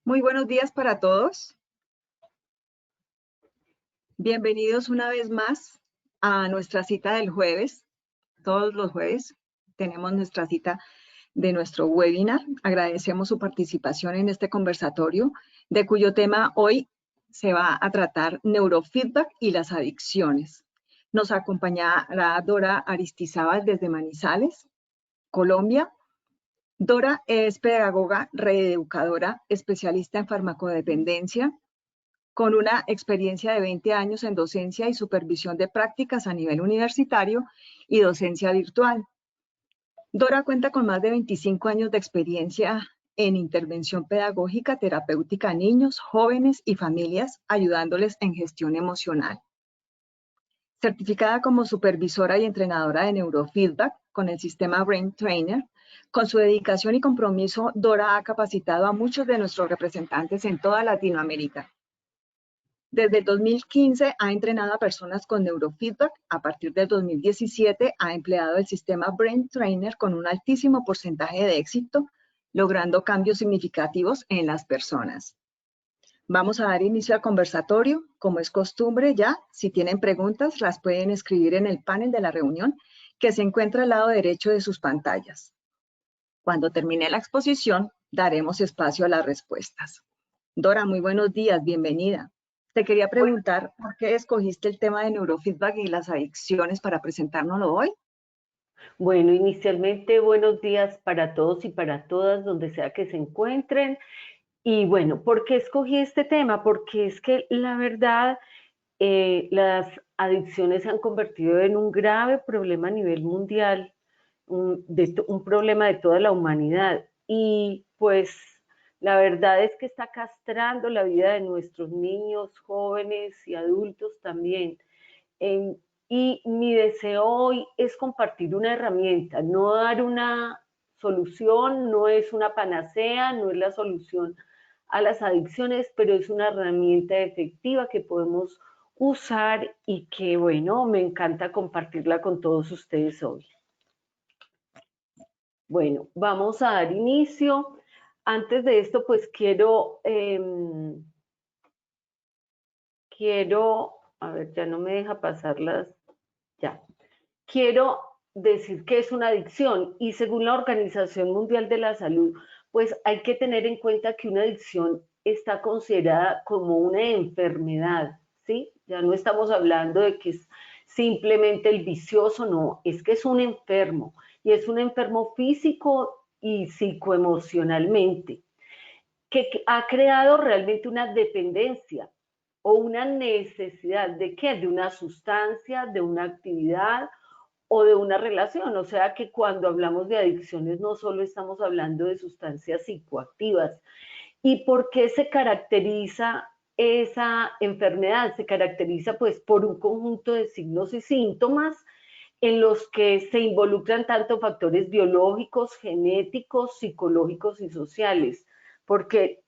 Muy buenos días para todos. Bienvenidos una vez más a nuestra cita del jueves. Todos los jueves tenemos nuestra cita de nuestro webinar. Agradecemos su participación en este conversatorio, de cuyo tema hoy se va a tratar neurofeedback y las adicciones. Nos acompañará Dora Aristizábal desde Manizales, Colombia. Dora es pedagoga reeducadora, especialista en farmacodependencia, con una experiencia de 20 años en docencia y supervisión de prácticas a nivel universitario y docencia virtual. Dora cuenta con más de 25 años de experiencia en intervención pedagógica terapéutica a niños, jóvenes y familias, ayudándoles en gestión emocional. Certificada como supervisora y entrenadora de neurofeedback con el sistema Brain Trainer, con su dedicación y compromiso, Dora ha capacitado a muchos de nuestros representantes en toda Latinoamérica. Desde el 2015 ha entrenado a personas con neurofeedback. A partir del 2017 ha empleado el sistema Brain Trainer con un altísimo porcentaje de éxito, logrando cambios significativos en las personas. Vamos a dar inicio al conversatorio. Como es costumbre ya, si tienen preguntas, las pueden escribir en el panel de la reunión que se encuentra al lado derecho de sus pantallas. Cuando termine la exposición, daremos espacio a las respuestas. Dora, muy buenos días, bienvenida. Te quería preguntar, ¿por qué escogiste el tema de neurofeedback y las adicciones para presentárnoslo hoy? Bueno, inicialmente buenos días para todos y para todas, donde sea que se encuentren. Y bueno, ¿por qué escogí este tema? Porque es que la verdad, las adicciones se han convertido en un grave problema a nivel mundial, un problema de toda la humanidad. Y pues la verdad es que está castrando la vida de nuestros niños, jóvenes y adultos también. Eh, y mi deseo hoy es compartir una herramienta, no dar una solución, no es una panacea, no es la solución a las adicciones, pero es una herramienta efectiva que podemos usar y que, bueno, me encanta compartirla con todos ustedes hoy. Bueno, vamos a dar inicio. Antes de esto, pues a ver, ya no me deja pasarlas, ya. Quiero decir que es una adicción y según la Organización Mundial de la Salud, pues hay que tener en cuenta que una adicción está considerada como una enfermedad, ¿sí? Ya no estamos hablando de que es simplemente el vicioso, no, es que es un enfermo y es un enfermo físico y psicoemocionalmente que ha creado realmente una dependencia o una necesidad de qué, de una sustancia, de una actividad o de una relación. O sea que cuando hablamos de adicciones no solo estamos hablando de sustancias psicoactivas. ¿Y por qué se caracteriza esa enfermedad? Se caracteriza pues por un conjunto de signos y síntomas en los que se involucran tanto factores biológicos, genéticos, psicológicos y sociales, porque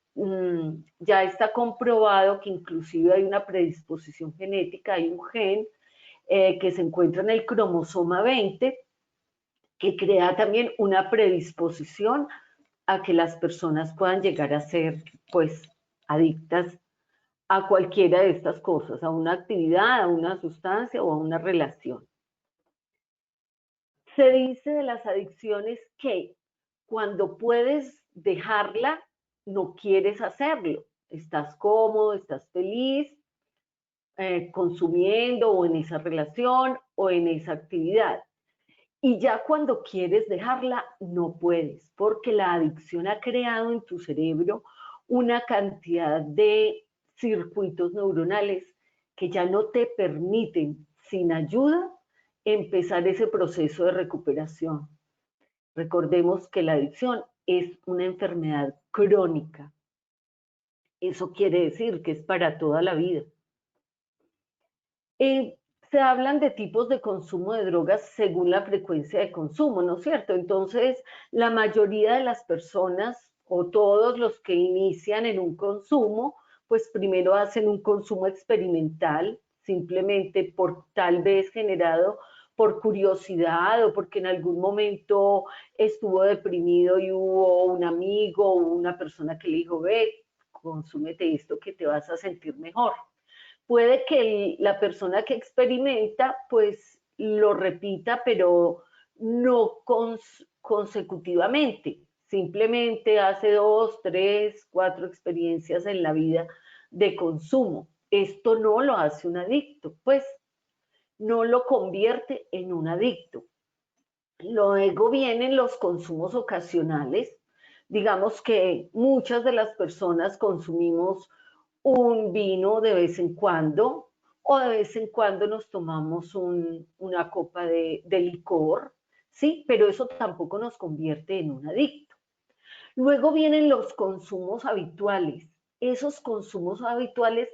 ya está comprobado que inclusive hay una predisposición genética, hay un gen que se encuentra en el cromosoma 20, que crea también una predisposición a que las personas puedan llegar a ser, pues, adictas a cualquiera de estas cosas, a una actividad, a una sustancia o a una relación. Se dice de las adicciones que cuando puedes dejarla, no quieres hacerlo. Estás cómodo, estás feliz, consumiendo o en esa relación o en esa actividad. Y ya cuando quieres dejarla, no puedes, porque la adicción ha creado en tu cerebro una cantidad de circuitos neuronales que ya no te permiten, sin ayuda, empezar ese proceso de recuperación. Recordemos que la adicción es una enfermedad crónica. Eso quiere decir que es para toda la vida. Se hablan de tipos de consumo de drogas según la frecuencia de consumo, ¿no es cierto? Entonces, la mayoría de las personas o todos los que inician en un consumo, pues primero hacen un consumo experimental, simplemente por tal vez generado por curiosidad o porque en algún momento estuvo deprimido y hubo un amigo o una persona que le dijo, ve, consúmete esto que te vas a sentir mejor. Puede que la persona que experimenta, pues lo repita, pero no consecutivamente. Simplemente hace 2, 3, 4 experiencias en la vida de consumo. Esto no lo hace un adicto, pues no lo convierte en un adicto. Luego vienen los consumos ocasionales. Digamos que muchas de las personas consumimos un vino de vez en cuando, o de vez en cuando nos tomamos una copa de licor, ¿sí? Pero eso tampoco nos convierte en un adicto. Luego vienen los consumos habituales. Esos consumos habituales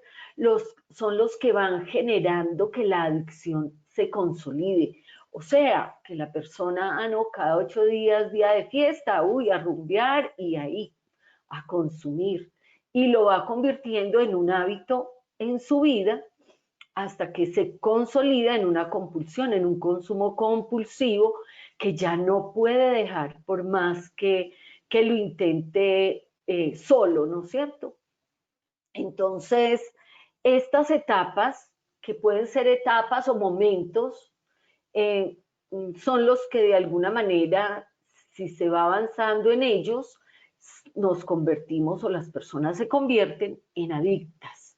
son los que van generando que la adicción se consolide. O sea, que la persona, no, cada 8 días, día de fiesta, uy, a rumbear y ahí, a consumir. Y lo va convirtiendo en un hábito en su vida hasta que se consolida en una compulsión, en un consumo compulsivo que ya no puede dejar por más que lo intente solo, ¿no es cierto? Entonces, estas etapas, que pueden ser etapas o momentos, eh, son los que de alguna manera, si se va avanzando en ellos, nos convertimos o las personas se convierten en adictas.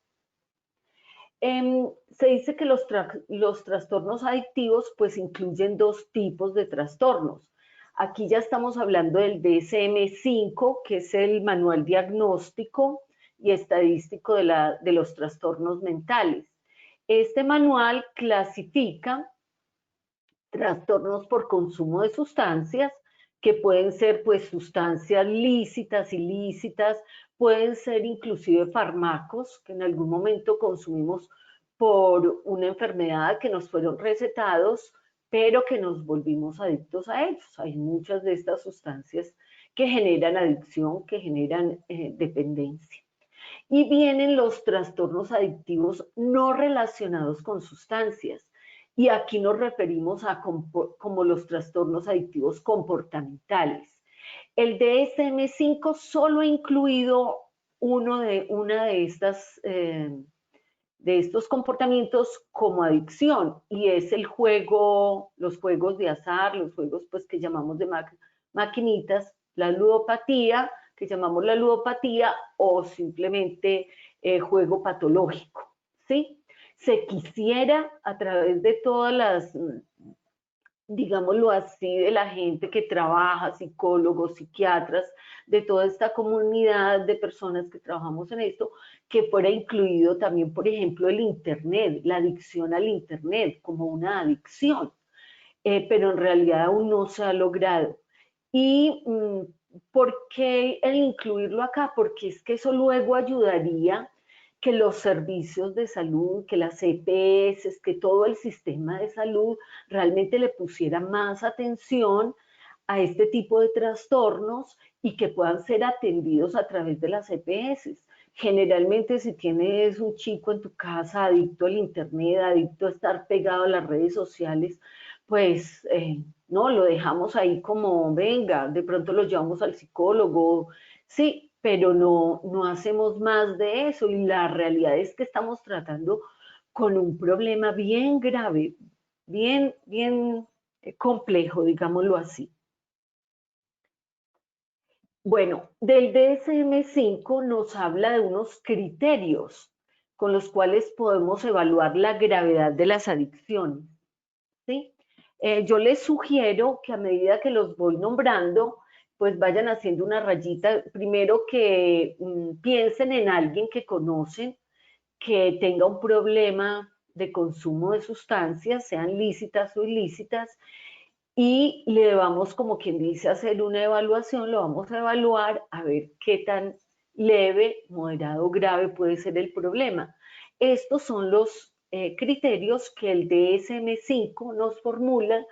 Se dice que los trastornos adictivos pues incluyen 2 tipos de trastornos. Aquí ya estamos hablando del DSM-5, que es el manual diagnóstico y estadístico de los trastornos mentales. Este manual clasifica trastornos por consumo de sustancias, que pueden ser pues sustancias lícitas, ilícitas, pueden ser inclusive fármacos que en algún momento consumimos por una enfermedad que nos fueron recetados, pero que nos volvimos adictos a ellos. Hay muchas de estas sustancias que generan adicción, que generan dependencia. Y vienen los trastornos adictivos no relacionados con sustancias. Y aquí nos referimos a como los trastornos adictivos comportamentales. El DSM-5 solo ha incluido una de estos comportamientos como adicción, y es el juego, los juegos de azar, los juegos pues que llamamos de maquinitas, la ludopatía, que llamamos la ludopatía, o simplemente juego patológico, ¿sí? Se quisiera a través de todas las, digámoslo así, de la gente que trabaja, psicólogos, psiquiatras, de toda esta comunidad de personas que trabajamos en esto, que fuera incluido también, por ejemplo, el Internet, la adicción al Internet como una adicción, pero en realidad aún no se ha logrado. ¿Y por qué el incluirlo acá? Porque es que eso luego ayudaría que los servicios de salud, que las EPS, que todo el sistema de salud realmente le pusiera más atención a este tipo de trastornos y que puedan ser atendidos a través de las EPS. Generalmente si tienes un chico en tu casa adicto al Internet, adicto a estar pegado a las redes sociales, pues no, lo dejamos ahí como, venga, de pronto lo llevamos al psicólogo, sí, pero no hacemos más de eso, y la realidad es que estamos tratando con un problema bien grave, bien complejo, digámoslo así. Bueno, del DSM-5 nos habla de unos criterios con los cuales podemos evaluar la gravedad de las adicciones, ¿sí? Yo les sugiero que a medida que los voy nombrando, pues vayan haciendo una rayita. Primero que piensen en alguien que conocen, que tenga un problema de consumo de sustancias, sean lícitas o ilícitas, y le vamos, como quien dice, a hacer una evaluación, lo vamos a evaluar a ver qué tan leve, moderado, grave puede ser el problema. Estos son los criterios que el DSM-5 nos formula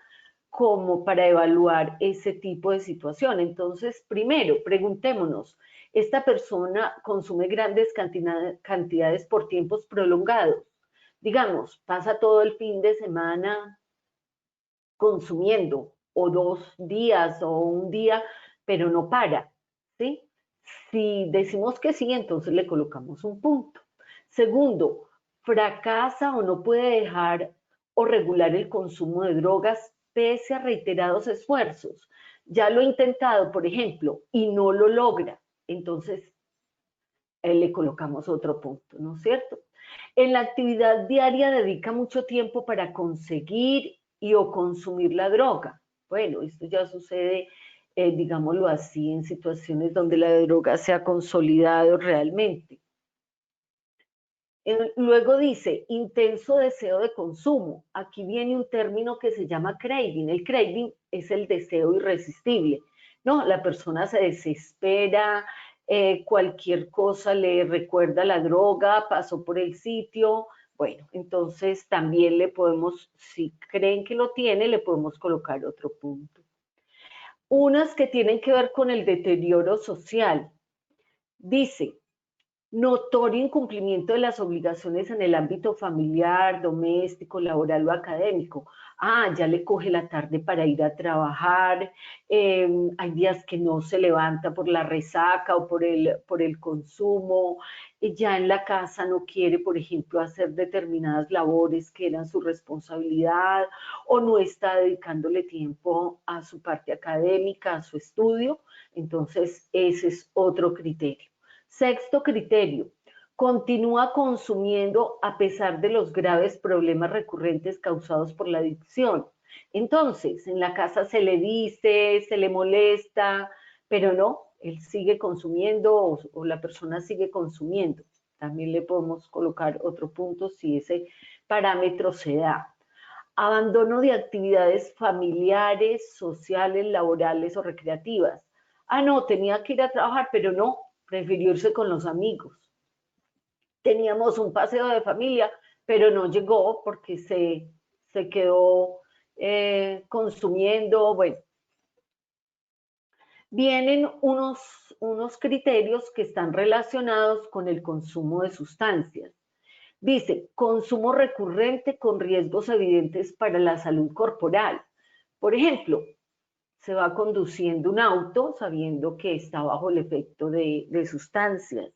como para evaluar ese tipo de situación. Entonces, primero, preguntémonos, ¿esta persona consume grandes cantidades por tiempos prolongados? Digamos, pasa todo el fin de semana consumiendo, o 2 días o un día, pero no para, ¿sí? Si decimos que sí, entonces le colocamos un punto. Segundo, fracasa o no puede dejar o regular el consumo de drogas pese a reiterados esfuerzos. Ya lo ha intentado, por ejemplo, y no lo logra. Entonces, le colocamos otro punto, ¿no es cierto? En la actividad diaria dedica mucho tiempo para conseguir y o consumir la droga. Bueno, esto ya sucede, digámoslo así, en situaciones donde la droga se ha consolidado realmente. Luego dice, intenso deseo de consumo. Aquí viene un término que se llama craving. El craving es el deseo irresistible, ¿no? La persona se desespera, cualquier cosa le recuerda la droga, pasó por el sitio. Bueno, entonces también le podemos, si creen que lo tiene, le podemos colocar otro punto. Unas que tienen que ver con el deterioro social. Dice, notorio incumplimiento de las obligaciones en el ámbito familiar, doméstico, laboral o académico. Ah, ya le coge la tarde para ir a trabajar, hay días que no se levanta por la resaca o por el consumo, ya en la casa no quiere, por ejemplo, hacer determinadas labores que eran su responsabilidad o no está dedicándole tiempo a su parte académica, a su estudio. Entonces, ese es otro criterio. Sexto criterio, continúa consumiendo a pesar de los graves problemas recurrentes causados por la adicción. Entonces, en la casa se le dice, se le molesta, pero no, él sigue consumiendo o la persona sigue consumiendo. También le podemos colocar otro punto si ese parámetro se da. Abandono de actividades familiares, sociales, laborales o recreativas. Ah, no, tenía que ir a trabajar, pero no, prefirió irse con los amigos. Teníamos un paseo de familia, pero no llegó porque se quedó consumiendo. Bueno, vienen unos criterios que están relacionados con el consumo de sustancias. Dice, consumo recurrente con riesgos evidentes para la salud corporal. Por ejemplo, se va conduciendo un auto sabiendo que está bajo el efecto de sustancias.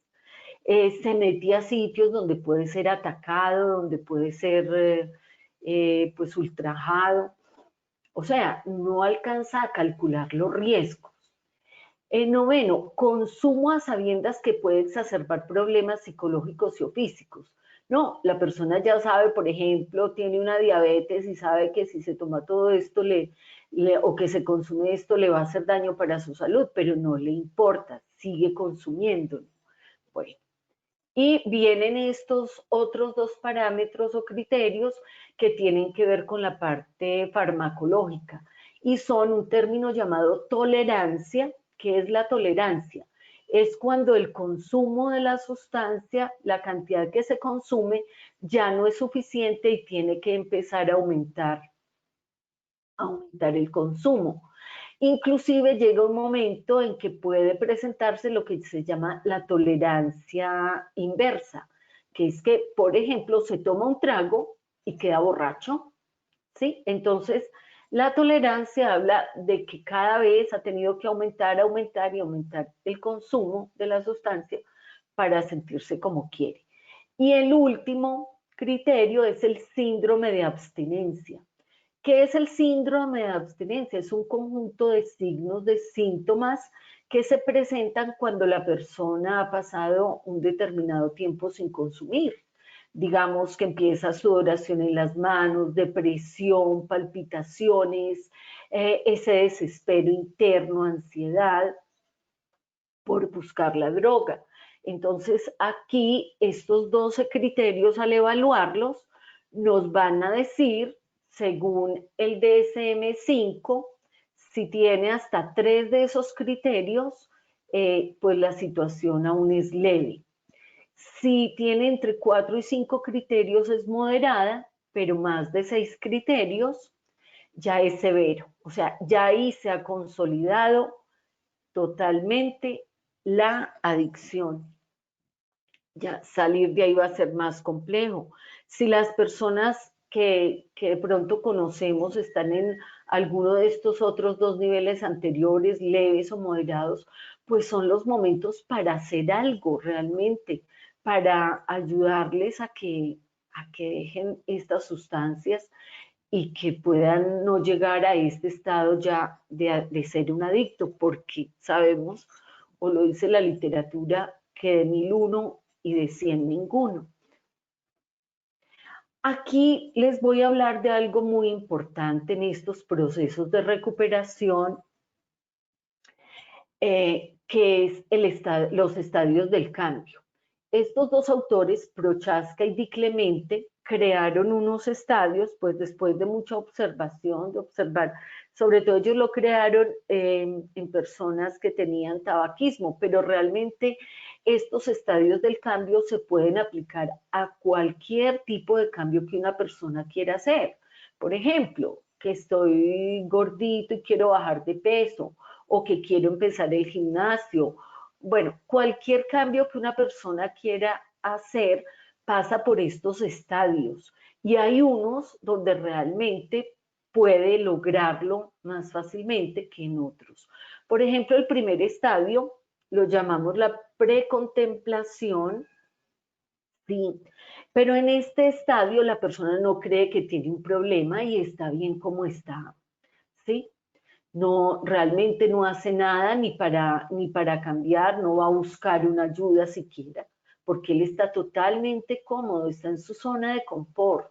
Se mete a sitios donde puede ser atacado, donde puede ser pues ultrajado. O sea, no alcanza a calcular los riesgos. Noveno, consumo a sabiendas que puede exacerbar problemas psicológicos y o físicos. No, la persona ya sabe, por ejemplo, tiene una diabetes y sabe que si se toma todo esto o que se consume esto le va a hacer daño para su salud, pero no le importa, sigue consumiéndolo. Bueno, y vienen estos otros dos parámetros o criterios que tienen que ver con la parte farmacológica y son un término llamado tolerancia. ¿Qué es la tolerancia? Es cuando el consumo de la sustancia, la cantidad que se consume, ya no es suficiente y tiene que empezar a aumentar el consumo. Inclusive llega un momento en que puede presentarse lo que se llama la tolerancia inversa, que es que, por ejemplo, se toma un trago y queda borracho, ¿sí? Entonces, la tolerancia habla de que cada vez ha tenido que aumentar, aumentar y aumentar el consumo de la sustancia para sentirse como quiere. Y el último criterio es el síndrome de abstinencia. ¿Qué es el síndrome de abstinencia? Es un conjunto de signos, de síntomas que se presentan cuando la persona ha pasado un determinado tiempo sin consumir. Digamos que empieza sudoración en las manos, depresión, palpitaciones, ese desespero interno, ansiedad por buscar la droga. Entonces, aquí estos 12 criterios al evaluarlos nos van a decir, según el DSM-5, si tiene hasta 3 de esos criterios, pues la situación aún es leve. Si tiene entre 4 y 5 criterios es moderada, pero más de 6 criterios ya es severo. O sea, ya ahí se ha consolidado totalmente la adicción. Ya salir de ahí va a ser más complejo. Si las personas que de pronto conocemos están en alguno de estos otros dos niveles anteriores, leves o moderados, pues son los momentos para hacer algo realmente, para ayudarles a que dejen estas sustancias y que puedan no llegar a este estado ya de ser un adicto, porque sabemos, o lo dice la literatura, que de 1000 y de 100 ninguno. Aquí les voy a hablar de algo muy importante en estos procesos de recuperación, que es los estadios del cambio. Estos dos autores, Prochaska y Di Clemente, crearon unos estadios, pues después de mucha observación, de observar, sobre todo ellos lo crearon en personas que tenían tabaquismo, pero realmente estos estadios del cambio se pueden aplicar a cualquier tipo de cambio que una persona quiera hacer. Por ejemplo, que estoy gordito y quiero bajar de peso, o que quiero empezar el gimnasio. Bueno, cualquier cambio que una persona quiera hacer pasa por estos estadios y hay unos donde realmente puede lograrlo más fácilmente que en otros. Por ejemplo, el primer estadio lo llamamos la precontemplación, ¿sí? Pero en este estadio la persona no cree que tiene un problema y está bien como está, ¿sí? No, realmente no hace nada ni para cambiar, no va a buscar una ayuda siquiera, porque él está totalmente cómodo, está en su zona de confort,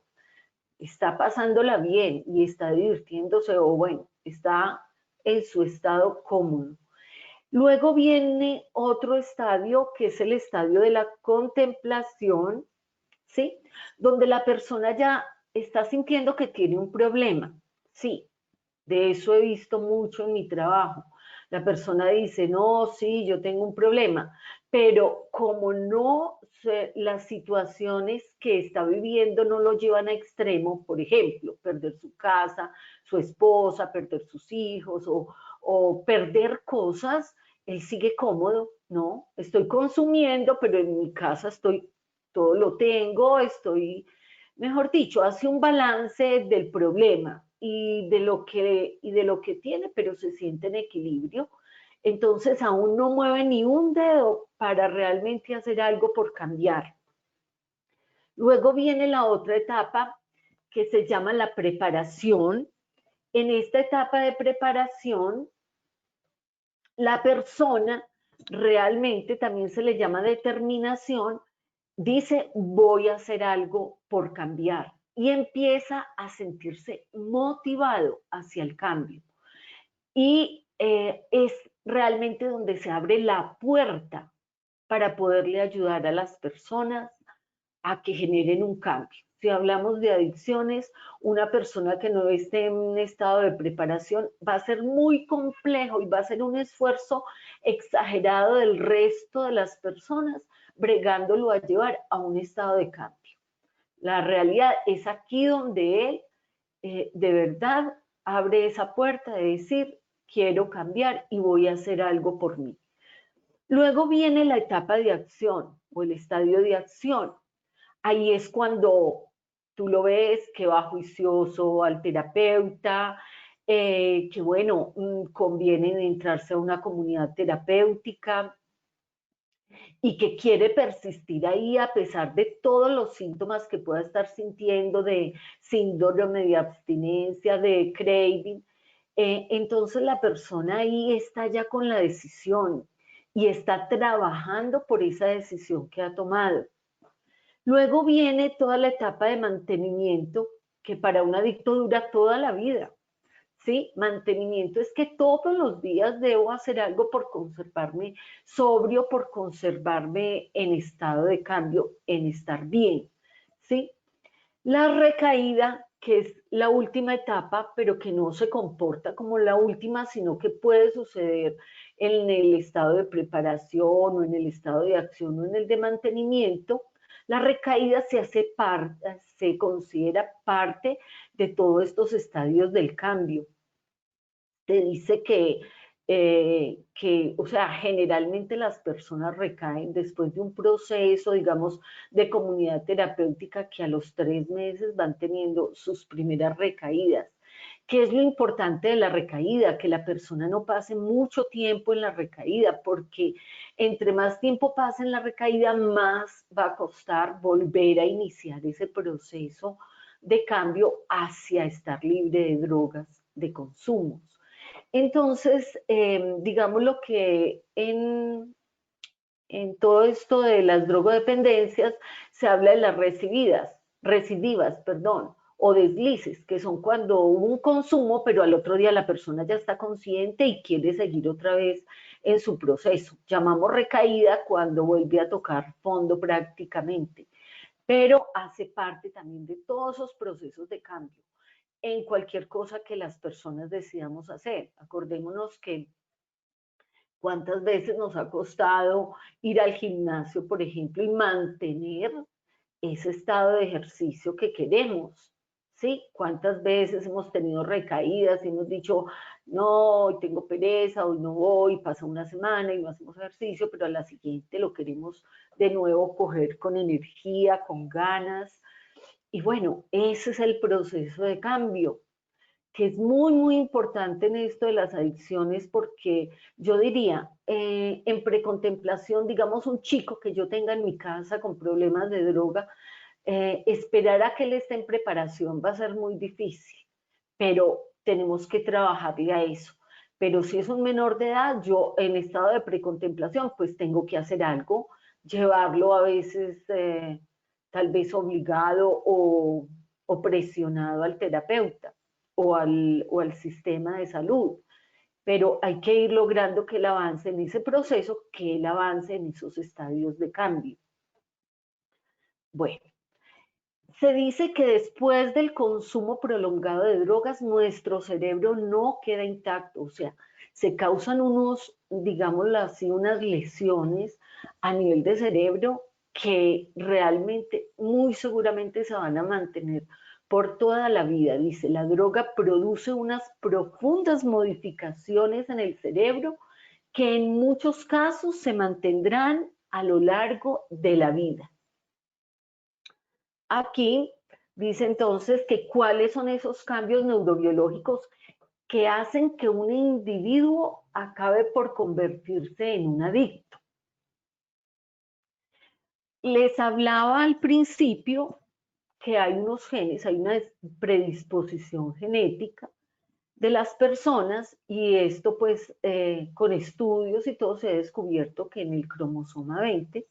está pasándola bien y está divirtiéndose o bueno, está en su estado cómodo. Luego viene otro estadio que es el estadio de la contemplación, ¿sí? Donde la persona ya está sintiendo que tiene un problema, sí, de eso he visto mucho en mi trabajo. La persona dice, no, sí, yo tengo un problema, pero como no las situaciones que está viviendo no lo llevan a extremo, por ejemplo, perder su casa, su esposa, perder sus hijos o perder cosas, él sigue cómodo, ¿no? Estoy consumiendo, pero en mi casa estoy, todo lo tengo, estoy, mejor dicho, hace un balance del problema y de lo que tiene, pero se siente en equilibrio. Entonces aún no mueve ni un dedo para realmente hacer algo por cambiar. Luego viene la otra etapa que se llama la preparación. En esta etapa de preparación, la persona realmente también se le llama determinación, dice voy a hacer algo por cambiar y empieza a sentirse motivado hacia el cambio. Y es realmente donde se abre la puerta para poderle ayudar a las personas a que generen un cambio. Si hablamos de adicciones, una persona que no esté en un estado de preparación va a ser muy complejo y va a ser un esfuerzo exagerado del resto de las personas bregándolo a llevar a un estado de cambio. La realidad es aquí donde él de verdad abre esa puerta de decir, quiero cambiar y voy a hacer algo por mí. Luego viene la etapa de acción o el estadio de acción. Ahí es cuando tú lo ves que va juicioso al terapeuta, que bueno, conviene entrarse a una comunidad terapéutica y que quiere persistir ahí a pesar de todos los síntomas que pueda estar sintiendo de síndrome de abstinencia, de craving. Entonces la persona ahí está ya con la decisión y está trabajando por esa decisión que ha tomado. Luego viene toda la etapa de mantenimiento, que para un adicto dura toda la vida. ¿Sí? Mantenimiento es que todos los días debo hacer algo por conservarme sobrio, por conservarme en estado de cambio, en estar bien. ¿Sí? La recaída, que es la última etapa, pero que no se comporta como la última, sino que puede suceder en el estado de preparación o en el estado de acción o en el de mantenimiento. La recaída se considera parte de todos estos estadios del cambio. Te dice que o sea, generalmente las personas recaen después de un proceso, digamos, de comunidad terapéutica que a los 3 meses van teniendo sus primeras recaídas. ¿Qué es lo importante de la recaída? Que la persona no pase mucho tiempo en la recaída, porque entre más tiempo pase en la recaída, más va a costar volver a iniciar ese proceso de cambio hacia estar libre de drogas de consumo. Entonces, digamos lo que en todo esto de las drogodependencias se habla de las recidivas, perdón, o deslices, que son cuando hubo un consumo, pero al otro día la persona ya está consciente y quiere seguir otra vez en su proceso. Llamamos recaída cuando vuelve a tocar fondo prácticamente, pero hace parte también de todos esos procesos de cambio en cualquier cosa que las personas decidamos hacer. Acordémonos que cuántas veces nos ha costado ir al gimnasio, por ejemplo, y mantener ese estado de ejercicio que queremos, ¿sí? ¿Cuántas veces hemos tenido recaídas y hemos dicho, no, hoy tengo pereza, hoy no voy, pasa una semana y no hacemos ejercicio, pero a la siguiente lo queremos de nuevo coger con energía, con ganas? Y bueno, ese es el proceso de cambio, que es muy, muy importante en esto de las adicciones, porque yo diría, en precontemplación, digamos, un chico que yo tenga en mi casa con problemas de droga, esperar a que él esté en preparación va a ser muy difícil, pero tenemos que trabajarle a eso. Pero si es un menor de edad, yo en estado de precontemplación, pues tengo que hacer algo, llevarlo a veces tal vez obligado o presionado al terapeuta o al sistema de salud, pero hay que ir logrando que él avance en ese proceso, que él avance en esos estadios de cambio. Bueno, se dice que después del consumo prolongado de drogas, nuestro cerebro no queda intacto, o sea, se causan unos, digámoslo así, unas lesiones a nivel de cerebro que realmente, muy seguramente se van a mantener por toda la vida. Dice, la droga produce unas profundas modificaciones en el cerebro que en muchos casos se mantendrán a lo largo de la vida. Aquí dice entonces que cuáles son esos cambios neurobiológicos que hacen que un individuo acabe por convertirse en un adicto. Les hablaba al principio que hay unos genes, hay una predisposición genética de las personas, y esto pues con estudios y todo se ha descubierto que en el cromosoma 20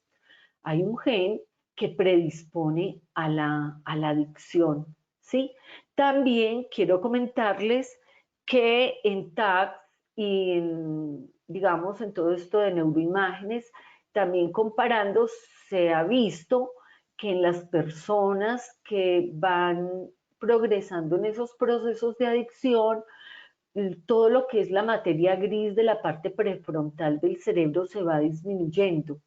hay un gen que predispone a la adicción, ¿sí? También quiero comentarles que en TAC y digamos en todo esto de neuroimágenes, también comparando, se ha visto que en las personas que van progresando en esos procesos de adicción, todo lo que es la materia gris de la parte prefrontal del cerebro se va disminuyendo,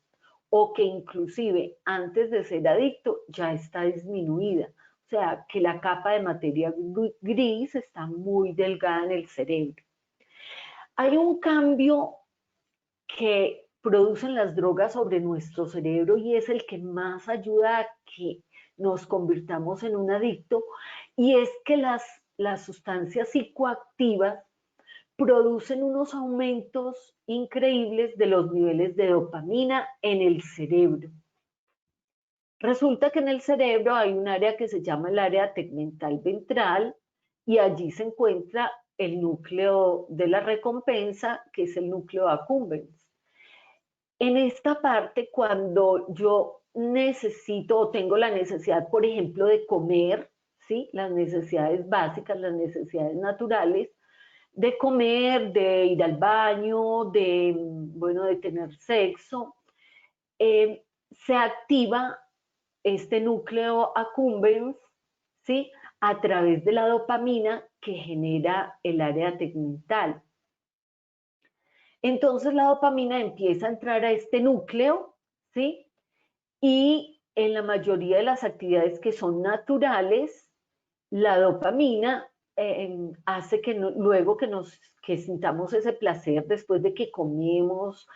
o que inclusive antes de ser adicto ya está disminuida. O sea, que la capa de materia gris está muy delgada en el cerebro. Hay un cambio que producen las drogas sobre nuestro cerebro y es el que más ayuda a que nos convirtamos en un adicto, y es que las sustancias psicoactivas producen unos aumentos increíbles de los niveles de dopamina en el cerebro. Resulta que en el cerebro hay un área que se llama el área tegmental ventral, y allí se encuentra el núcleo de la recompensa, que es el núcleo accumbens. En esta parte, cuando yo necesito o tengo la necesidad, por ejemplo, de comer, ¿sí? Las necesidades básicas, las necesidades naturales, de comer, de ir al baño, bueno, de tener sexo, se activa este núcleo accumbens, ¿sí? A través de la dopamina que genera el área tegmental. Entonces la dopamina empieza a entrar a este núcleo, ¿sí? Y en la mayoría de las actividades que son naturales, la dopamina hace que luego que sintamos ese placer después de que comemos,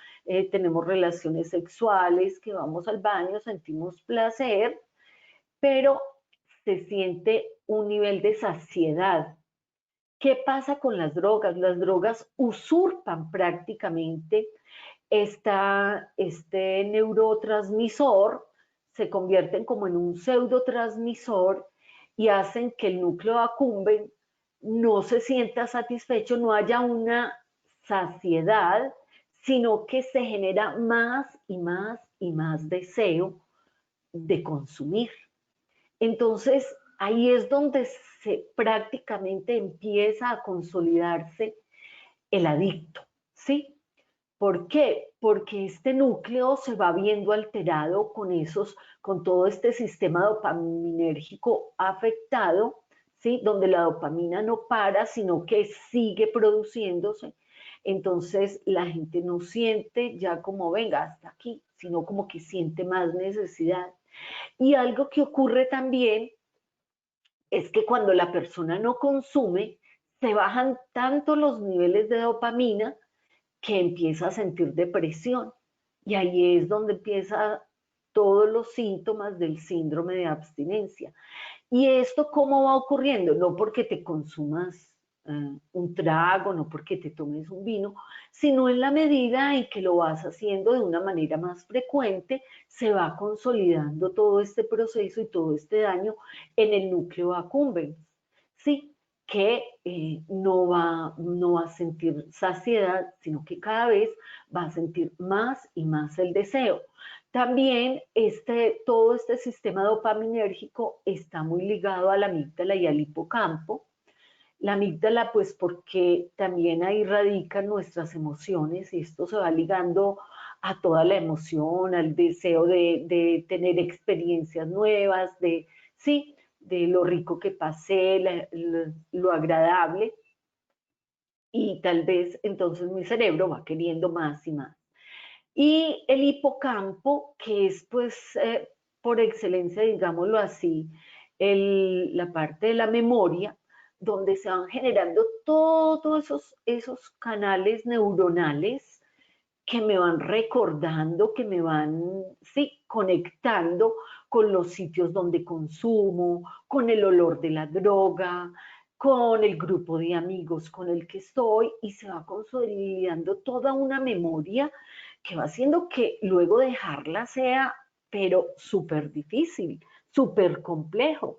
tenemos relaciones sexuales, que vamos al baño, sentimos placer, pero se siente un nivel de saciedad. ¿Qué pasa con las drogas? Las drogas usurpan prácticamente este neurotransmisor, se convierten como en un pseudotransmisor y hacen que el núcleo accumbens no se sienta satisfecho, no haya una saciedad, sino que se genera más y más y más deseo de consumir. Entonces, ahí es donde prácticamente empieza a consolidarse el adicto, ¿sí? ¿Por qué? Porque este núcleo se va viendo alterado con todo este sistema dopaminérgico afectado, ¿sí? Donde la dopamina no para, sino que sigue produciéndose. Entonces la gente no siente ya como venga hasta aquí, sino como que siente más necesidad. Y algo que ocurre también es que cuando la persona no consume, se bajan tanto los niveles de dopamina que empieza a sentir depresión. Y ahí es donde empiezan todos los síntomas del síndrome de abstinencia. ¿Y esto cómo va ocurriendo? No porque te consumas un trago, no porque te tomes un vino, sino en la medida en que lo vas haciendo de una manera más frecuente, se va consolidando todo este proceso y todo este daño en el núcleo accumbens, ¿sí? Que no va a sentir saciedad, sino que cada vez va a sentir más y más el deseo. También todo este sistema dopaminérgico está muy ligado a la amígdala y al hipocampo. La amígdala, pues porque también ahí radican nuestras emociones y esto se va ligando a toda la emoción, al deseo de tener experiencias nuevas, sí, de lo rico que pasé, lo agradable. Y tal vez entonces mi cerebro va queriendo más y más. Y el hipocampo, que es pues por excelencia, digámoslo así, la parte de la memoria, donde se van generando todos esos canales neuronales que me van recordando, que me van, sí, conectando con los sitios donde consumo, con el olor de la droga, con el grupo de amigos con el que estoy y se va consolidando toda una memoria que va haciendo que luego dejarla sea, pero súper difícil, súper complejo.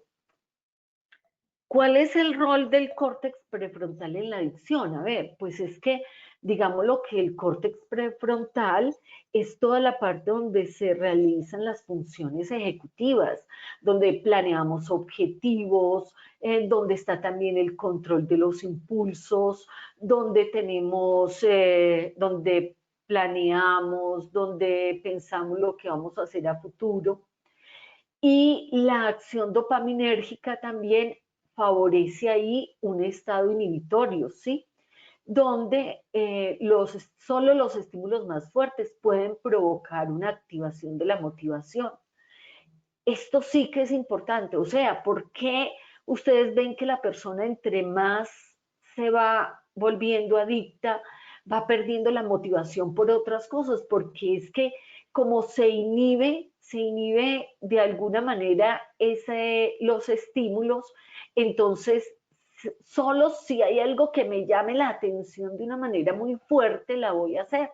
¿Cuál es el rol del córtex prefrontal en la adicción? A ver, pues es que, digámoslo que el córtex prefrontal es toda la parte donde se realizan las funciones ejecutivas, donde planeamos objetivos, donde está también el control de los impulsos, donde donde planeamos, donde pensamos lo que vamos a hacer a futuro. Y la acción dopaminérgica también favorece ahí un estado inhibitorio, ¿sí? Donde solo los estímulos más fuertes pueden provocar una activación de la motivación. Esto sí que es importante, o sea, ¿por qué ustedes ven que la persona entre más se va volviendo adicta, va perdiendo la motivación por otras cosas? Porque es que como se inhibe de alguna manera los estímulos, entonces solo si hay algo que me llame la atención de una manera muy fuerte, la voy a hacer.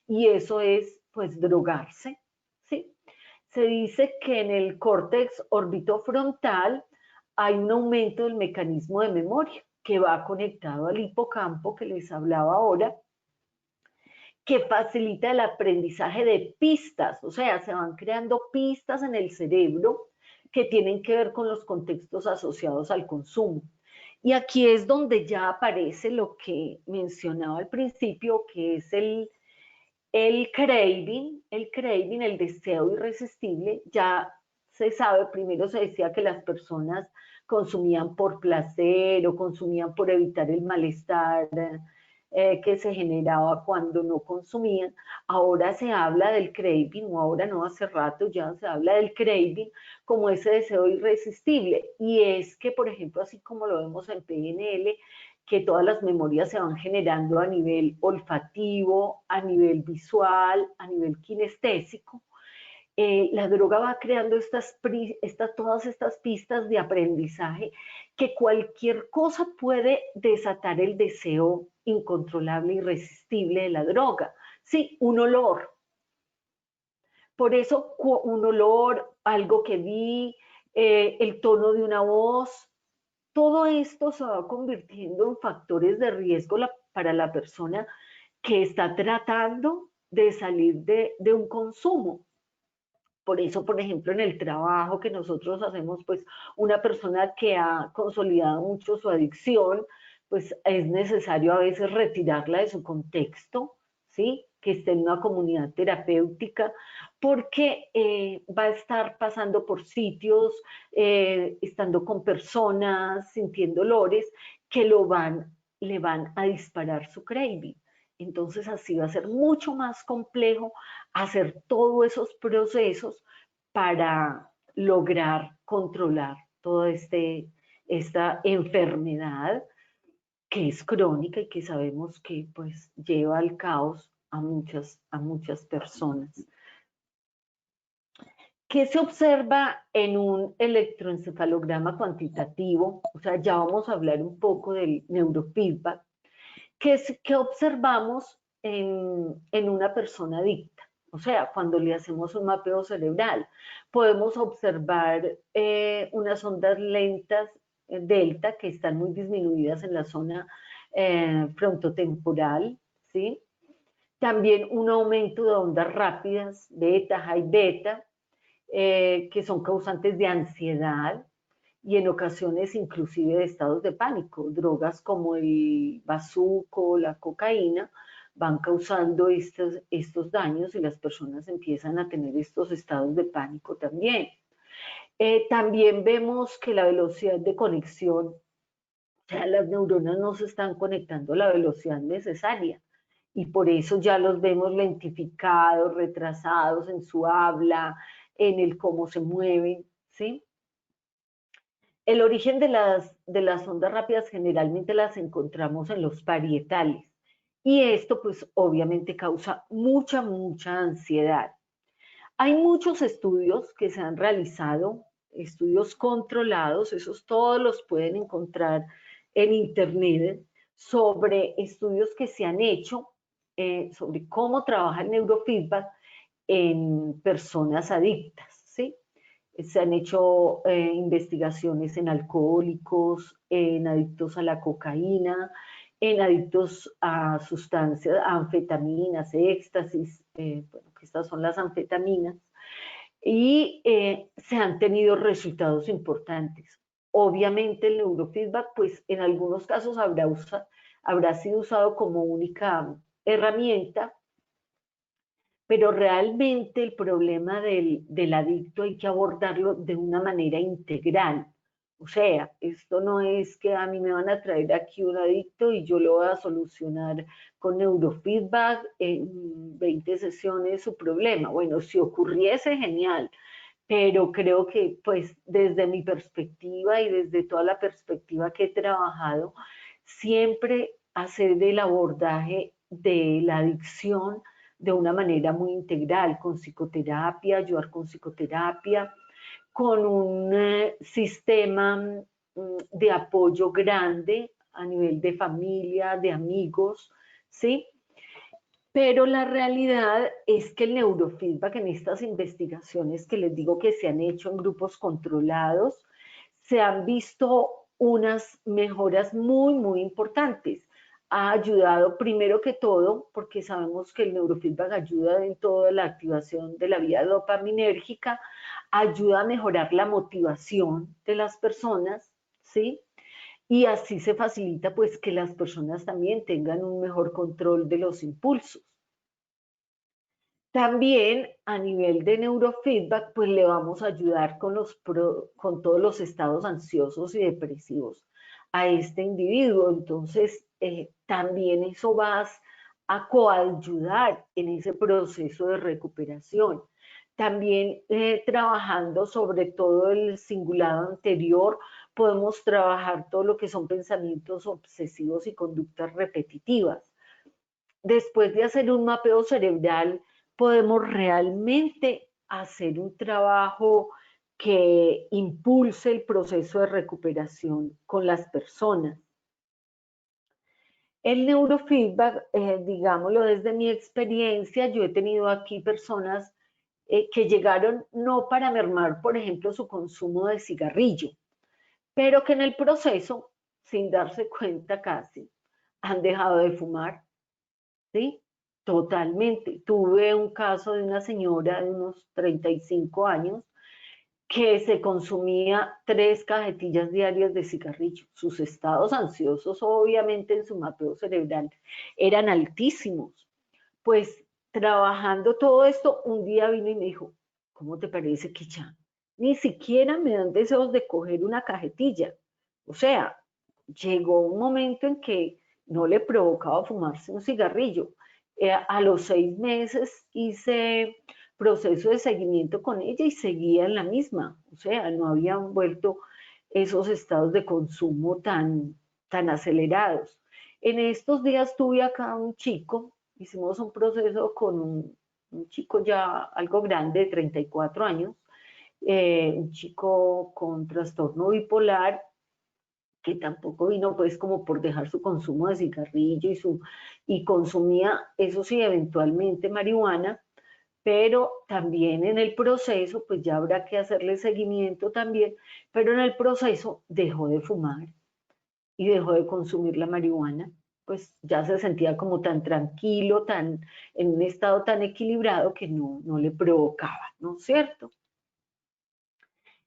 Y eso es, pues, drogarse, ¿sí? Se dice que en el córtex orbitofrontal hay un aumento del mecanismo de memoria que va conectado al hipocampo que les hablaba ahora, que facilita el aprendizaje de pistas, o sea, se van creando pistas en el cerebro que tienen que ver con los contextos asociados al consumo. Y aquí es donde ya aparece lo que mencionaba al principio, que es el craving, el deseo irresistible. Ya se sabe, primero se decía que las personas consumían por placer o consumían por evitar el malestar que se generaba cuando no consumían. Ahora se habla del craving, o ahora no, hace rato ya se habla del craving como ese deseo irresistible. Y es que, por ejemplo, así como lo vemos en PNL, que todas las memorias se van generando a nivel olfativo, a nivel visual, a nivel kinestésico, la droga va creando todas estas pistas de aprendizaje que cualquier cosa puede desatar el deseo incontrolable, irresistible de la droga. Sí, un olor. Por eso un olor, algo que vi, el tono de una voz, todo esto se va convirtiendo en factores de riesgo para la persona que está tratando de salir de un consumo. Por eso, por ejemplo, en el trabajo que nosotros hacemos, pues una persona que ha consolidado mucho su adicción, pues es necesario a veces retirarla de su contexto, ¿sí? Que esté en una comunidad terapéutica, porque va a estar pasando por sitios, estando con personas, sintiendo olores que le van a disparar su craving. Entonces así va a ser mucho más complejo hacer todos esos procesos para lograr controlar toda esta enfermedad que es crónica y que sabemos que pues lleva al caos a muchas personas. ¿Qué se observa en un electroencefalograma cuantitativo? O sea, ya vamos a hablar un del neurofeedback. ¿Qué observamos en una persona adicta? O sea, cuando le hacemos un mapeo cerebral, podemos observar unas ondas lentas delta que están muy disminuidas en la zona frontotemporal, ¿sí? También un aumento de ondas rápidas, beta, high beta, que son causantes de ansiedad y en ocasiones inclusive de estados de pánico. Drogas como el bazuco, la cocaína, van causando estos daños y las personas empiezan a tener estos estados de pánico también. También vemos que la velocidad de conexión, o sea, las neuronas no se están conectando a la velocidad necesaria y por eso ya los vemos lentificados, retrasados en su habla, en el cómo se mueven, ¿sí? El origen de las ondas rápidas generalmente las encontramos en los parietales y esto pues obviamente causa mucha ansiedad. Hay muchos estudios que se han realizado, estudios controlados, esos todos los pueden encontrar en internet, sobre estudios que se han hecho sobre cómo trabaja el neurofeedback en personas adictas, ¿sí? Se han hecho investigaciones en alcohólicos, en adictos a la cocaína, en adictos a sustancias, a anfetaminas, éxtasis, bueno, que estas son las anfetaminas, y se han tenido resultados importantes. Obviamente el neurofeedback, pues en algunos casos habrá sido usado como única herramienta, pero realmente el problema del adicto hay que abordarlo de una manera integral. O sea, esto no es que a mí me van a traer aquí un adicto y yo lo voy a solucionar con neurofeedback en 20 sesiones su problema. Bueno, si ocurriese, genial, pero creo que pues desde mi perspectiva y desde toda la perspectiva que he trabajado, siempre hacer el abordaje de la adicción de una manera muy integral, con psicoterapia, ayudar con psicoterapia, con un sistema de apoyo grande a nivel de familia, de amigos, ¿sí? Pero la realidad es que el neurofeedback en estas investigaciones que les digo que se han hecho en grupos controlados, se han visto unas mejoras muy importantes. Ha ayudado primero que todo, porque sabemos que el neurofeedback ayuda en toda la activación de la vía dopaminérgica, ayuda a mejorar la motivación de las personas, ¿sí? Y así se facilita pues que las personas también tengan un mejor control de los impulsos. También a nivel de neurofeedback, pues le vamos a ayudar con todos los estados ansiosos y depresivos a este individuo. Entonces, también eso va a coayudar en ese proceso de recuperación. También trabajando sobre todo el cingulado anterior, podemos trabajar todo lo que son pensamientos obsesivos y conductas repetitivas. Después de hacer un mapeo cerebral, podemos realmente hacer un trabajo que impulse el proceso de recuperación con las personas. El neurofeedback, digámoslo desde mi experiencia, yo he tenido aquí personas que llegaron no para mermar, por ejemplo, su consumo de cigarrillo, pero que en el proceso, sin darse cuenta casi, han dejado de fumar, ¿sí? Totalmente. Tuve un caso de una señora de unos 35 años que se consumía 3 cajetillas diarias de cigarrillo. Sus estados ansiosos, obviamente, en su mapeo cerebral eran altísimos. Pues trabajando todo esto, un día vino y me dijo, ¿cómo te parece que ya ni siquiera me dan deseos de coger una cajetilla? O sea, llegó un momento en que no le provocaba fumarse un cigarrillo. A los 6 meses hice proceso de seguimiento con ella y seguía en la misma. O sea, no habían vuelto esos estados de consumo tan acelerados. En estos días tuve acá un chico, hicimos un proceso con un chico ya algo grande, de 34 años, un chico con trastorno bipolar, que tampoco vino pues como por dejar su consumo de cigarrillo y consumía, eso sí, eventualmente marihuana, pero también en el proceso, pues ya habrá que hacerle seguimiento también, pero en el proceso dejó de fumar y dejó de consumir la marihuana, pues ya se sentía como tan tranquilo, en un estado tan equilibrado que no le provocaba, ¿no es cierto?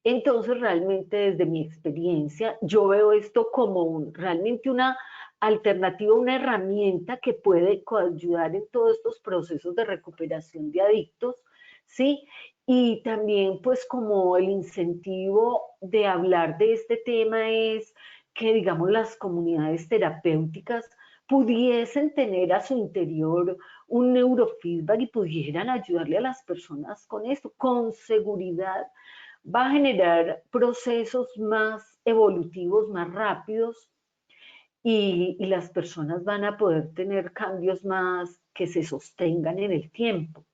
Entonces, realmente desde mi experiencia, yo veo esto como realmente una alternativa, una herramienta que puede ayudar en todos estos procesos de recuperación de adictos, ¿sí? Y también pues como el incentivo de hablar de este tema es que, digamos, las comunidades terapéuticas pudiesen tener a su interior un neurofeedback y pudieran ayudarle a las personas con esto, con seguridad va a generar procesos más evolutivos, más rápidos y las personas van a poder tener cambios más que se sostengan en el tiempo.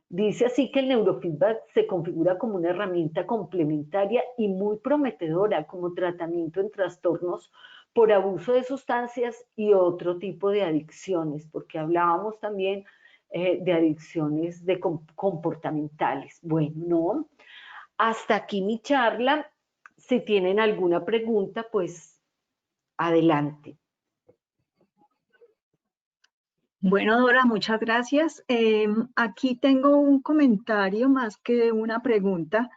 Dice así que el neurofeedback se configura como una herramienta complementaria y muy prometedora como tratamiento en trastornos por abuso de sustancias y otro tipo de adicciones, porque hablábamos también de adicciones comportamentales. Bueno, no. Hasta aquí mi charla. Si tienen alguna pregunta, pues adelante. Bueno, Dora, muchas gracias. Aquí tengo un comentario más que una pregunta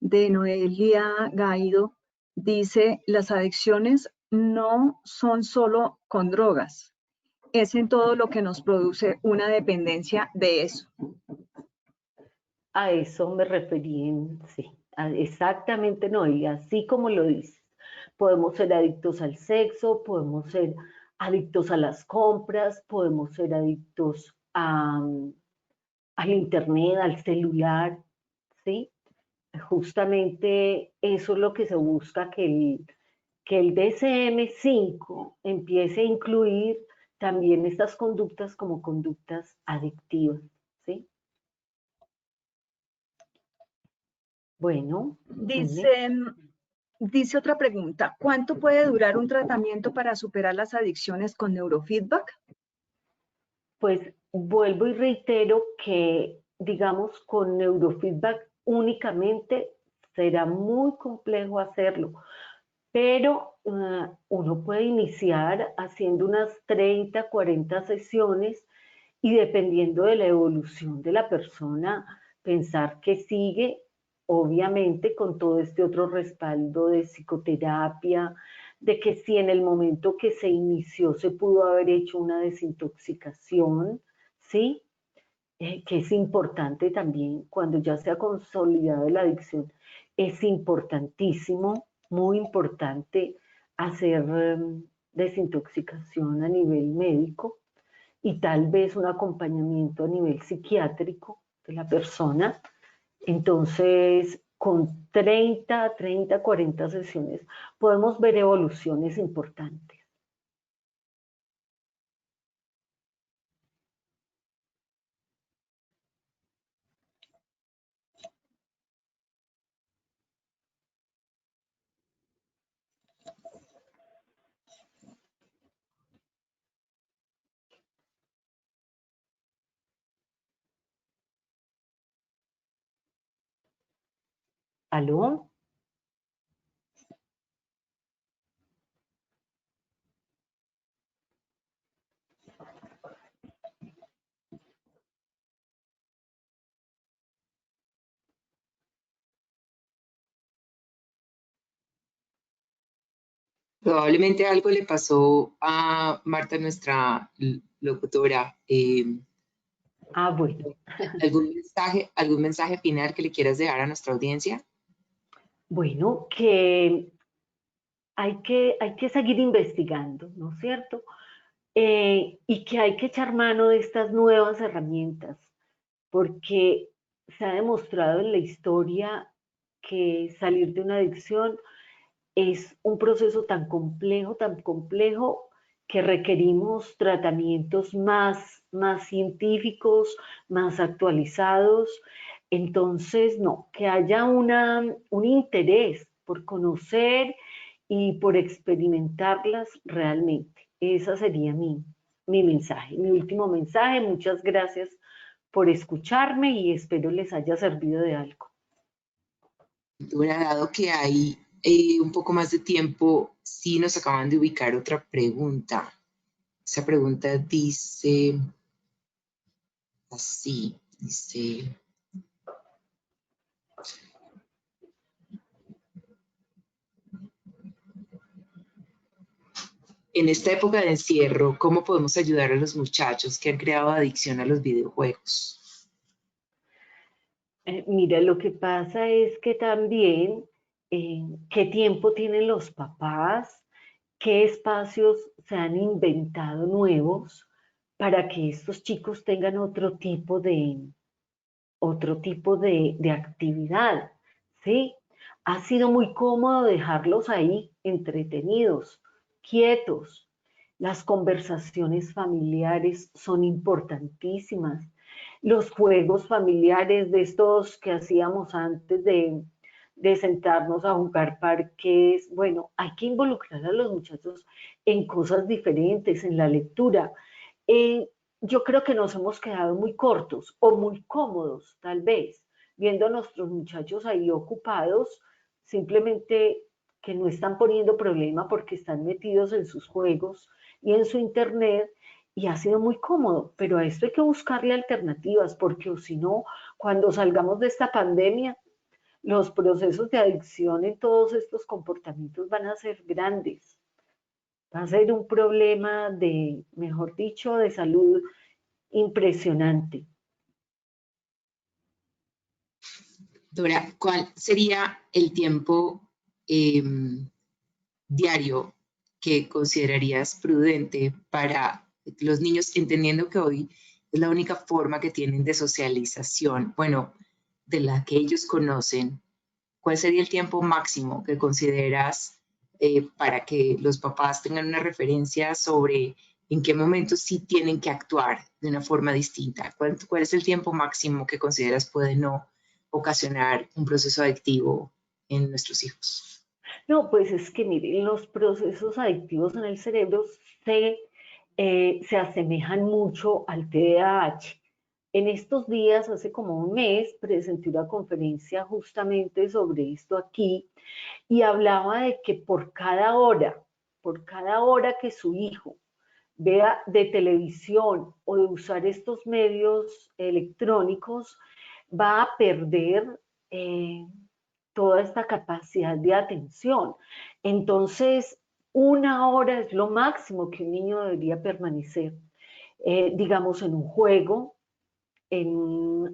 de Noelia Gaido. Dice, las adicciones no son solo con drogas, es en todo lo que nos produce una dependencia de eso. A eso me referí sí, exactamente, no, y así como lo dices. Podemos ser adictos al sexo, podemos ser adictos a las compras, podemos ser adictos al internet, al celular, ¿sí? Justamente eso es lo que se busca, que el DSM-5 empiece a incluir también estas conductas como conductas adictivas, ¿sí? Bueno, Dice otra pregunta, ¿cuánto puede durar un tratamiento para superar las adicciones con neurofeedback? pues vuelvo y reitero que, digamos, con neurofeedback únicamente será muy complejo hacerlo, pero uno puede iniciar haciendo unas 30, 40 sesiones y dependiendo de la evolución de la persona, pensar que sigue, obviamente, con todo este otro respaldo de psicoterapia, de que si en el momento que se inició se pudo haber hecho una desintoxicación, ¿sí? Que es importante también cuando ya se ha consolidado la adicción, es importantísimo, muy importante hacer desintoxicación a nivel médico y tal vez un acompañamiento a nivel psiquiátrico de la persona. Entonces, con 40 sesiones podemos ver evoluciones importantes. ¿Aló? Probablemente algo le pasó a Marta, nuestra locutora. Bueno. ¿Algún mensaje final que le quieras dejar a nuestra audiencia? Bueno, que hay que seguir investigando, ¿no es cierto? Y que hay que echar mano de estas nuevas herramientas, porque se ha demostrado en la historia que salir de una adicción es un proceso tan complejo, que requerimos tratamientos más científicos, más actualizados. Entonces, no, que haya un interés por conocer y por experimentarlas realmente. Ese sería mi mensaje, mi último mensaje. Muchas gracias por escucharme y espero les haya servido de algo. Dado que hay un poco más de tiempo, sí nos acaban de ubicar otra pregunta. Esa pregunta dice así, dice... En esta época de encierro, ¿cómo podemos ayudar a los muchachos que han creado adicción a los videojuegos? Mira, lo que pasa es que también, qué tiempo tienen los papás, qué espacios se han inventado nuevos para que estos chicos tengan otro tipo de actividad, ¿sí? Ha sido muy cómodo dejarlos ahí entretenidos, quietos. Las conversaciones familiares son importantísimas. Los juegos familiares de estos que hacíamos antes de sentarnos a jugar parques, bueno, hay que involucrar a los muchachos en cosas diferentes, en la lectura. Eh, yo creo que nos hemos quedado muy cortos o muy cómodos, tal vez, viendo a nuestros muchachos ahí ocupados, simplemente que no están poniendo problema porque están metidos en sus juegos y en su internet, y ha sido muy cómodo, pero a esto hay que buscarle alternativas, porque o si no, cuando salgamos de esta pandemia, los procesos de adicción en todos estos comportamientos van a ser grandes. Va a ser un problema de, mejor dicho, de salud impresionante. Dora, ¿cuál sería el tiempo diario que considerarías prudente para los niños, entendiendo que hoy es la única forma que tienen de socialización, bueno, de la que ellos conocen? ¿Cuál sería el tiempo máximo que consideras para que los papás tengan una referencia sobre en qué momentos sí tienen que actuar de una forma distinta? ¿Cuál es el tiempo máximo que consideras puede no ocasionar un proceso adictivo en nuestros hijos? No, pues es que miren, los procesos adictivos en el cerebro se asemejan mucho al TDAH. En estos días, hace como un mes, presenté una conferencia justamente sobre esto aquí y hablaba de que por cada hora que su hijo vea de televisión o de usar estos medios electrónicos, va a perder toda esta capacidad de atención. Entonces, 1 hora es lo máximo que un niño debería permanecer, digamos, en un juego,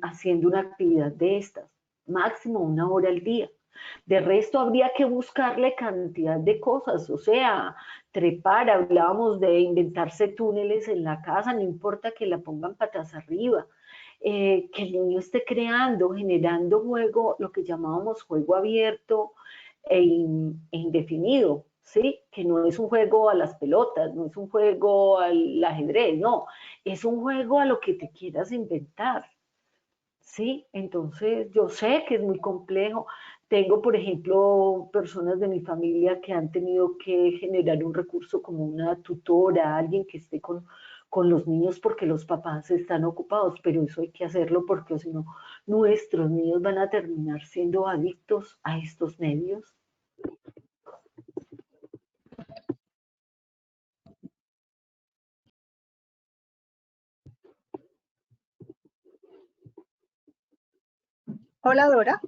haciendo una actividad de estas, máximo 1 hora al día. De resto, habría que buscarle cantidad de cosas, o sea, trepar, hablábamos de inventarse túneles en la casa, no importa que la pongan patas arriba, que el niño esté creando, generando juego, lo que llamábamos juego abierto e indefinido, ¿sí? Que no es un juego a las pelotas, no es un juego al ajedrez, no, es un juego a lo que te quieras inventar. Sí, entonces yo sé que es muy complejo. Tengo, por ejemplo, personas de mi familia que han tenido que generar un recurso como una tutora, alguien que esté con los niños porque los papás están ocupados, pero eso hay que hacerlo porque si no, nuestros niños van a terminar siendo adictos a estos medios. Hola Dora,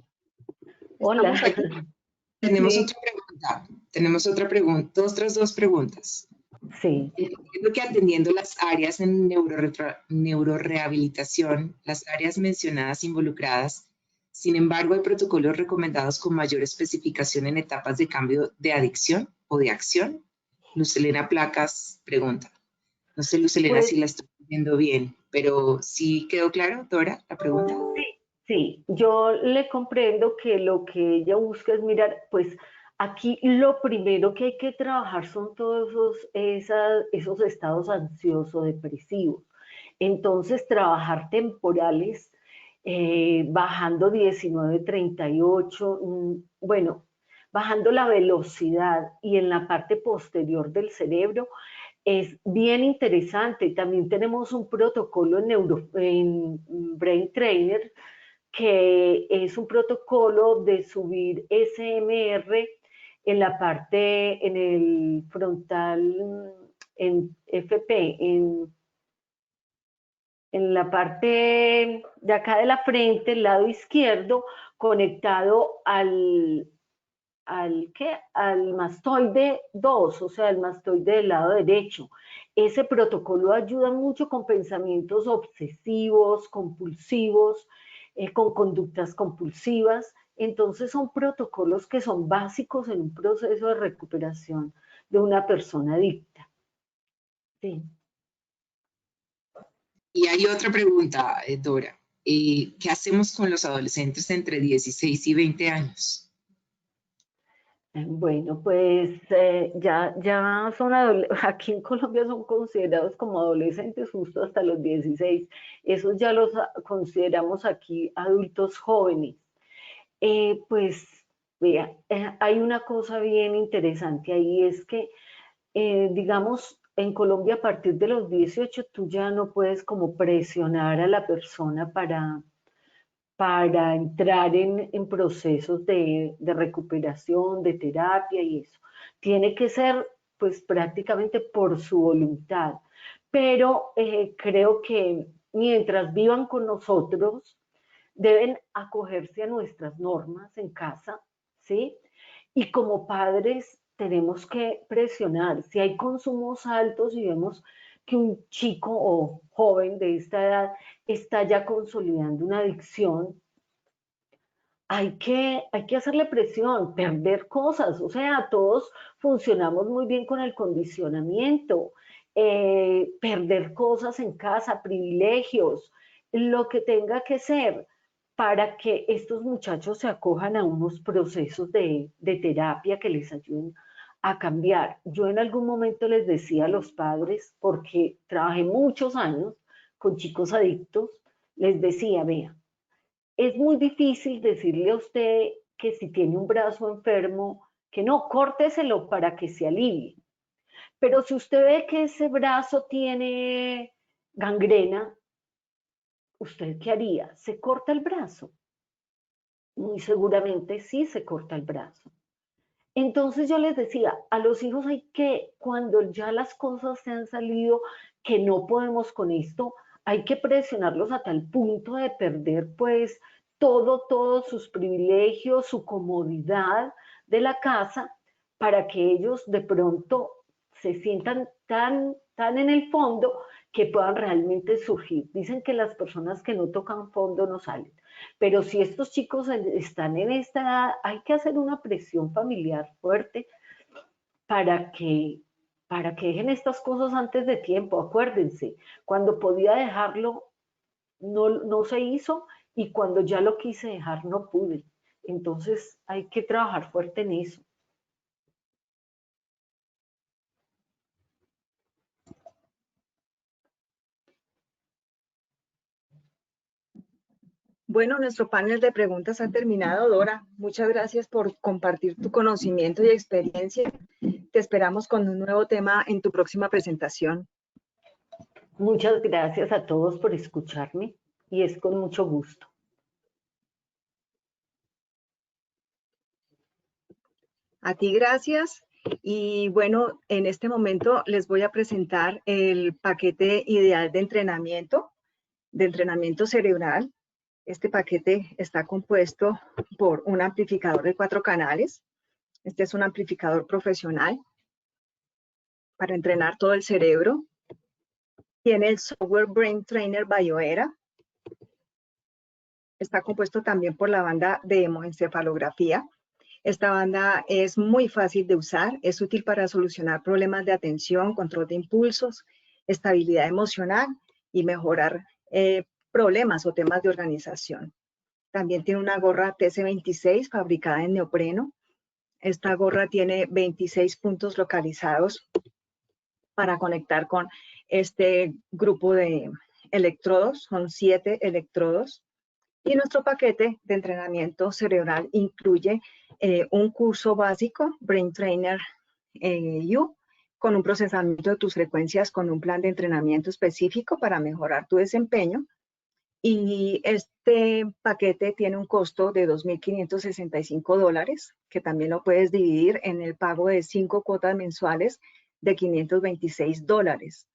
Hola. estamos aquí. Tenemos Sí. otra pregunta. Tenemos otra pregunta, otras dos preguntas. Sí. Entiendo que atendiendo las áreas en neurorehabilitación, las áreas mencionadas involucradas, sin embargo, hay protocolos recomendados con mayor especificación en etapas de cambio de adicción o de acción. Lucelena Placas pregunta. No sé, Lucelena, Pues si la estoy viendo bien, pero ¿sí quedó claro, Dora, la pregunta? sí, sí, yo le comprendo que lo que ella busca es mirar, pues aquí lo primero que hay que trabajar son todos esos estados ansiosos, depresivos. Entonces, trabajar temporales, bajando 19-38, bueno, bajando la velocidad y en la parte posterior del cerebro, es bien interesante. También tenemos un protocolo en Brain Trainer, que es un protocolo de subir SMR en la parte, en el frontal, en FP, en la parte de acá de la frente, el lado izquierdo, conectado al mastoide 2, o sea, el mastoide del lado derecho. Ese protocolo ayuda mucho con pensamientos obsesivos, compulsivos, con conductas compulsivas. Entonces son protocolos que son básicos en un proceso de recuperación de una persona adicta. Sí. Y hay otra pregunta, Dora. ¿Qué hacemos con los adolescentes entre 16 y 20 años? Bueno, pues ya son aquí en Colombia son considerados como adolescentes justo hasta los 16. Esos ya los consideramos aquí adultos jóvenes. Pues vea, hay una cosa bien interesante ahí, es que digamos, en Colombia a partir de los 18 tú ya no puedes como presionar a la persona para entrar en procesos de recuperación, de terapia y eso. Tiene que ser pues prácticamente por su voluntad. Pero creo que mientras vivan con nosotros, deben acogerse a nuestras normas en casa, ¿sí? Y como padres tenemos que presionar. Si hay consumos altos y vemos que un chico o joven de esta edad está ya consolidando una adicción, hay que hacerle presión, perder cosas. O sea, todos funcionamos muy bien con el condicionamiento, perder cosas en casa, privilegios, lo que tenga que ser para que estos muchachos se acojan a unos procesos de terapia que les ayuden a cambiar. Yo en algún momento les decía a los padres, porque trabajé muchos años con chicos adictos, les decía, vea, es muy difícil decirle a usted que si tiene un brazo enfermo, que no, córteselo para que se alivie. Pero si usted ve que ese brazo tiene gangrena, ¿usted qué haría? ¿Se corta el brazo? Muy seguramente sí se corta el brazo. Entonces yo les decía, a los hijos hay que, cuando ya las cosas se han salido, que no podemos con esto, hay que presionarlos a tal punto de perder pues todos sus privilegios, su comodidad de la casa, para que ellos de pronto se sientan tan en el fondo que puedan realmente surgir. Dicen que las personas que no tocan fondo no salen, pero si estos chicos están en esta edad, hay que hacer una presión familiar fuerte para que dejen estas cosas antes de tiempo. Acuérdense, cuando podía dejarlo, no se hizo, y cuando ya lo quise dejar, no pude. Entonces hay que trabajar fuerte en eso. Bueno, nuestro panel de preguntas ha terminado, Dora. Muchas gracias por compartir tu conocimiento y experiencia. Te esperamos con un nuevo tema en tu próxima presentación. Muchas gracias a todos por escucharme y es con mucho gusto. A ti gracias. Y bueno, en este momento les voy a presentar el paquete ideal de entrenamiento cerebral. Este paquete está compuesto por un amplificador de 4 canales. Este es un amplificador profesional para entrenar todo el cerebro. Tiene el software Brain Trainer BioEra. Está compuesto también por la banda de hemoencefalografía. Esta banda es muy fácil de usar, es útil para solucionar problemas de atención, control de impulsos, estabilidad emocional y mejorar problemas o temas de organización. También tiene una gorra TC26 fabricada en neopreno. Esta gorra tiene 26 puntos localizados para conectar con este grupo de electrodos, son 7 electrodos. Y nuestro paquete de entrenamiento cerebral incluye un curso básico, Brain Trainer U, con un procesamiento de tus frecuencias con un plan de entrenamiento específico para mejorar tu desempeño. Y este paquete tiene un costo de $2.565, que también lo puedes dividir en el pago de 5 cuotas mensuales de $526.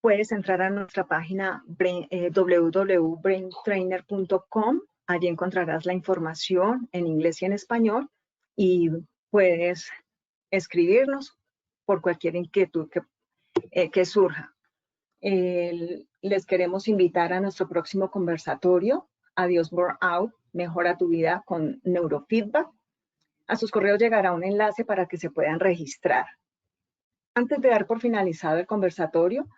Puedes entrar a nuestra página www.braintrainer.com. Allí encontrarás la información en inglés y en español y puedes escribirnos por cualquier inquietud que surja. Les queremos invitar a nuestro próximo conversatorio, Adiós Burnout, mejora tu vida con neurofeedback. A sus correos llegará un enlace para que se puedan registrar. Antes de dar por finalizado el conversatorio,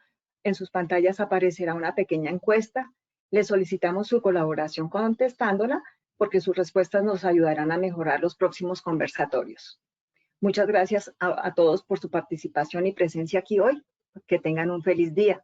en sus pantallas aparecerá una pequeña encuesta. Les solicitamos su colaboración contestándola porque sus respuestas nos ayudarán a mejorar los próximos conversatorios. Muchas gracias a todos por su participación y presencia aquí hoy. Que tengan un feliz día.